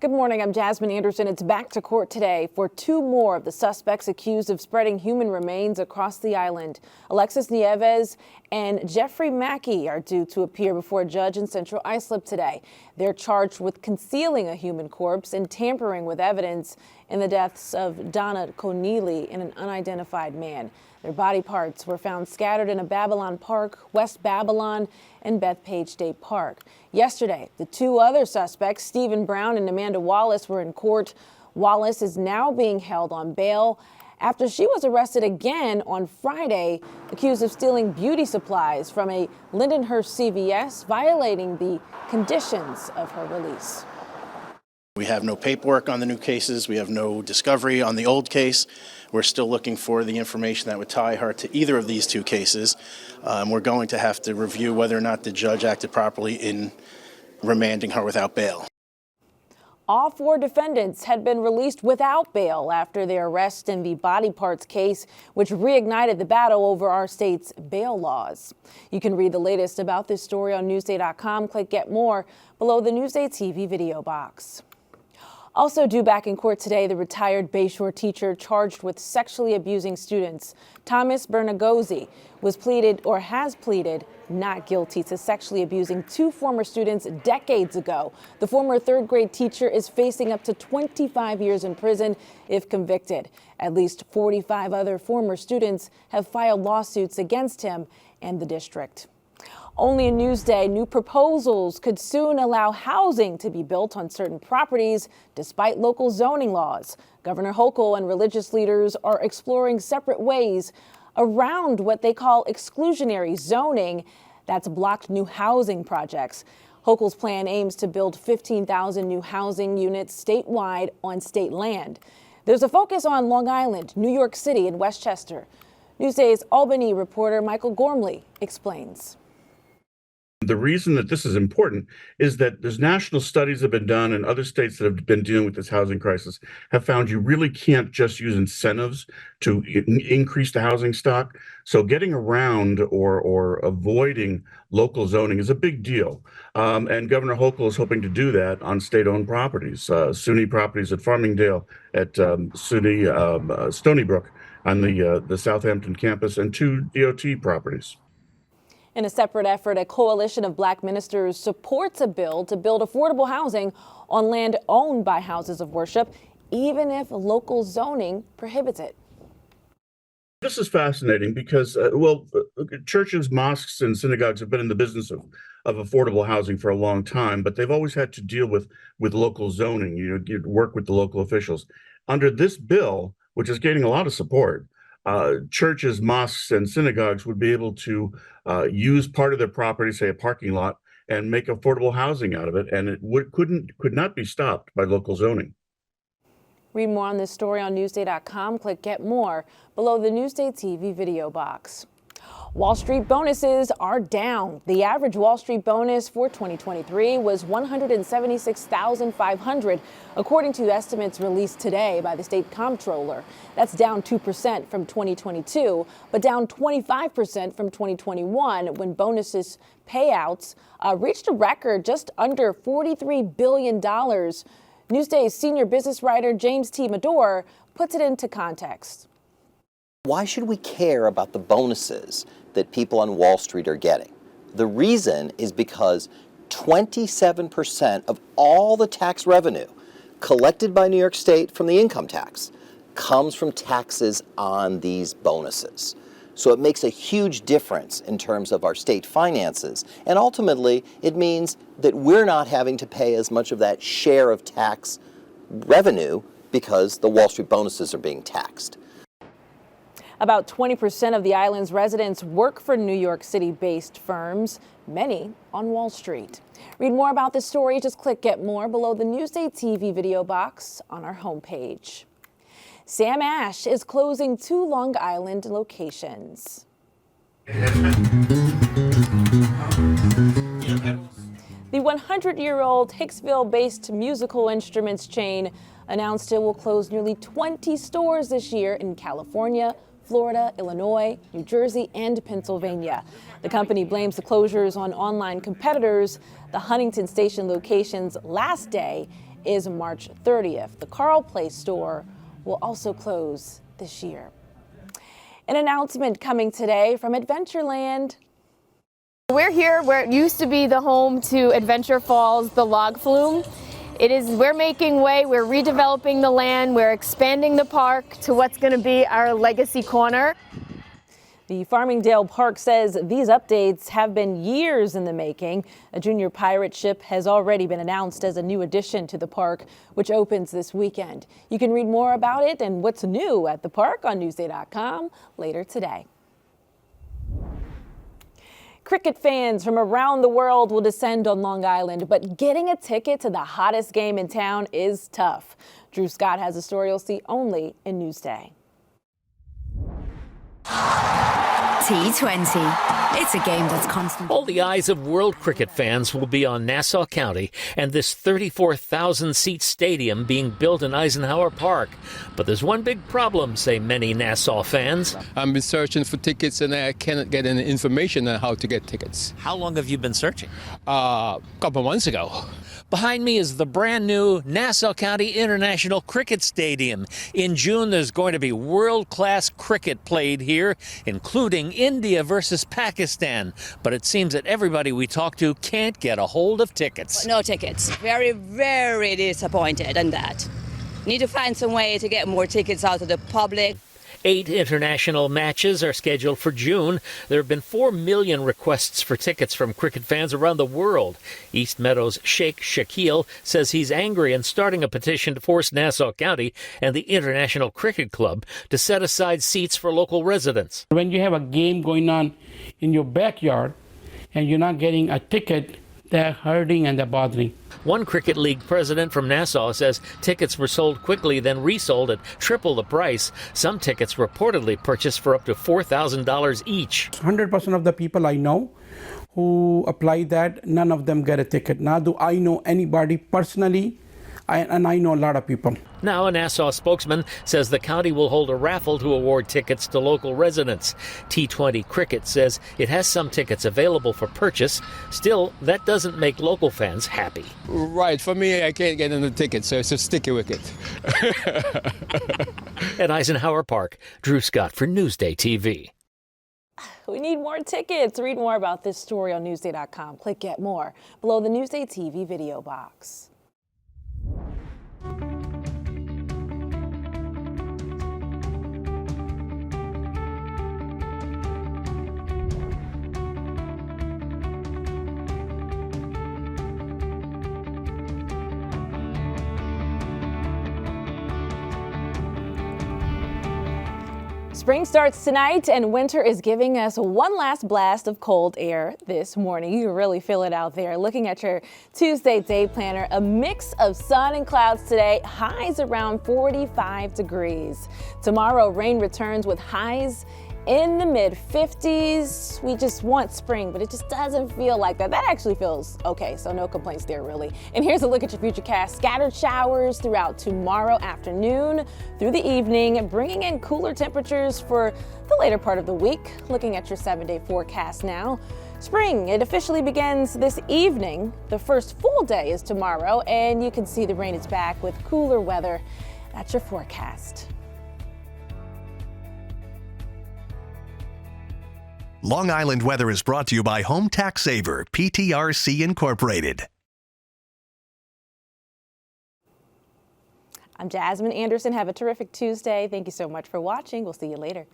Good morning, I'm Jasmine Anderson. It's back to court today for two more of the suspects accused of spreading human remains across the island. Alexis Nieves and Jeffrey Mackey are due to appear before a judge in Central Islip today. They're charged with concealing a human corpse and tampering with evidence in the deaths of Donna Connealy and an unidentified man. Their body parts were found scattered in a Babylon Park, West Babylon, and Bethpage State Park. Yesterday, the two other suspects, Stephen Brown and Amanda Wallace, were in court. Wallace is now being held on bail after she was arrested again on Friday, accused of stealing beauty supplies from a Lindenhurst CVS, violating the conditions of her release. We have no paperwork on the new cases. We have no discovery on the old case. We're still looking for the information that would tie her to either of these two cases. We're going to have to review whether or not the judge acted properly in remanding her without bail. All four defendants had been released without bail after their arrest in the body parts case, which reignited the battle over our state's bail laws. You can read the latest about this story on Newsday.com. Click Get More below the Newsday TV video box. Also due back in court today, the retired Bayshore teacher charged with sexually abusing students, Thomas Bernagozzi, has pleaded not guilty to sexually abusing two former students decades ago. The former third grade teacher is facing up to 25 years in prison if convicted. At least 45 other former students have filed lawsuits against him and the district. Only in Newsday, new proposals could soon allow housing to be built on certain properties despite local zoning laws. Governor Hochul and religious leaders are exploring separate ways around what they call exclusionary zoning that's blocked new housing projects. Hochul's plan aims to build 15,000 new housing units statewide on state land. There's a focus on Long Island, New York City, and Westchester. Newsday's Albany reporter Michael Gormley explains. The reason that this is important is that there's national studies that have been done, and other states that have been dealing with this housing crisis have found you really can't just use incentives to increase the housing stock. So getting around or avoiding local zoning is a big deal. And Governor Hochul is hoping to do that on state-owned properties, SUNY properties at Farmingdale, at SUNY Stony Brook on the Southampton campus, and two DOT properties. In a separate effort, a coalition of black ministers supports a bill to build affordable housing on land owned by houses of worship, even if local zoning prohibits it. This is fascinating because, churches, mosques, and synagogues have been in the business of affordable housing for a long time, but they've always had to deal with local zoning. You'd work with the local officials. Under this bill, which is gaining a lot of support, churches, mosques, and synagogues would be able to use part of their property, say a parking lot, and make affordable housing out of it, and it could not be stopped by local zoning. Read more on this story on Newsday.com. Click Get More below the Newsday TV video box. Wall Street bonuses are down. The average Wall Street bonus for 2023 was $176,500, according to estimates released today by the state comptroller. That's down 2% from 2022, but down 25% from 2021, when bonuses payouts reached a record just under $43 billion. Newsday's senior business writer James T. Medore puts it into context. Why should we care about the bonuses that people on Wall Street are getting? The reason is because 27% of all the tax revenue collected by New York State from the income tax comes from taxes on these bonuses. So it makes a huge difference in terms of our state finances. And ultimately, it means that we're not having to pay as much of that share of tax revenue because the Wall Street bonuses are being taxed. About 20% of the island's residents work for New York City-based firms, many on Wall Street. Read more about this story. Just click Get More below the Newsday TV video box on our homepage. Sam Ash is closing two Long Island locations. The 100-year-old Hicksville-based musical instruments chain announced it will close nearly 20 stores this year in California, Florida, Illinois, New Jersey, and Pennsylvania. The company blames the closures on online competitors. The Huntington Station location's last day is March 30th. The Carl Place store will also close this year. An announcement coming today from Adventureland. We're here where it used to be the home to Adventure Falls, the log flume. We're making way, we're redeveloping the land, we're expanding the park to what's going to be our legacy corner. The Farmingdale Park says these updates have been years in the making. A junior pirate ship has already been announced as a new addition to the park, which opens this weekend. You can read more about it and what's new at the park on Newsday.com later today. Cricket fans from around the world will descend on Long Island, but getting a ticket to the hottest game in town is tough. Drew Scott has a story you'll see only in Newsday. T20. It's a game that's constant. All the eyes of world cricket fans will be on Nassau County and this 34,000-seat stadium being built in Eisenhower Park. But there's one big problem, say many Nassau fans. I've been searching for tickets and I cannot get any information on how to get tickets. How long have you been searching? A couple months ago. Behind me is the brand new Nassau County International Cricket Stadium. In June, there's going to be world-class cricket played here, including India versus Pakistan. But it seems that everybody we talk to can't get a hold of tickets. No tickets. Very, very disappointed in that. Need to find some way to get more tickets out to the public. 8 international matches are scheduled for June. There have been 4 million requests for tickets from cricket fans around the world. East Meadows' Sheikh Shakil says he's angry and starting a petition to force Nassau County and the International Cricket Club to set aside seats for local residents. When you have a game going on in your backyard and you're not getting a ticket, they're hurting and they're bothering. One cricket league president from Nassau says tickets were sold quickly, then resold at triple the price. Some tickets reportedly purchased for up to $4,000 each. 100% of the people I know who apply that, none of them get a ticket. Now do I know anybody personally, and I know a lot of people. Now a Nassau spokesman says the county will hold a raffle to award tickets to local residents. T20 Cricket says it has some tickets available for purchase. Still, that doesn't make local fans happy. Right, for me, I can't get any tickets, so it's a sticky wicket. At Eisenhower Park, Drew Scott for NewsdayTV. We need more tickets. Read more about this story on Newsday.com. Click Get More below the Newsday TV video box. Spring starts tonight and winter is giving us one last blast of cold air this morning. You can really feel it out there. Looking at your Tuesday day planner, a mix of sun and clouds today, highs around 45 degrees. Tomorrow, rain returns with highs in the mid-50s. We just want spring, but it just doesn't feel like that. That actually feels okay, so no complaints there really. And here's a look at your futurecast. Scattered showers throughout tomorrow afternoon through the evening, bringing in cooler temperatures for the later part of the week. Looking at your 7-day forecast now. Spring, it officially begins this evening. The first full day is tomorrow, and you can see the rain is back with cooler weather. That's your forecast. Long Island weather is brought to you by Home Tax Saver, PTRC Incorporated. I'm Jasmine Anderson. Have a terrific Tuesday. Thank you so much for watching. We'll see you later.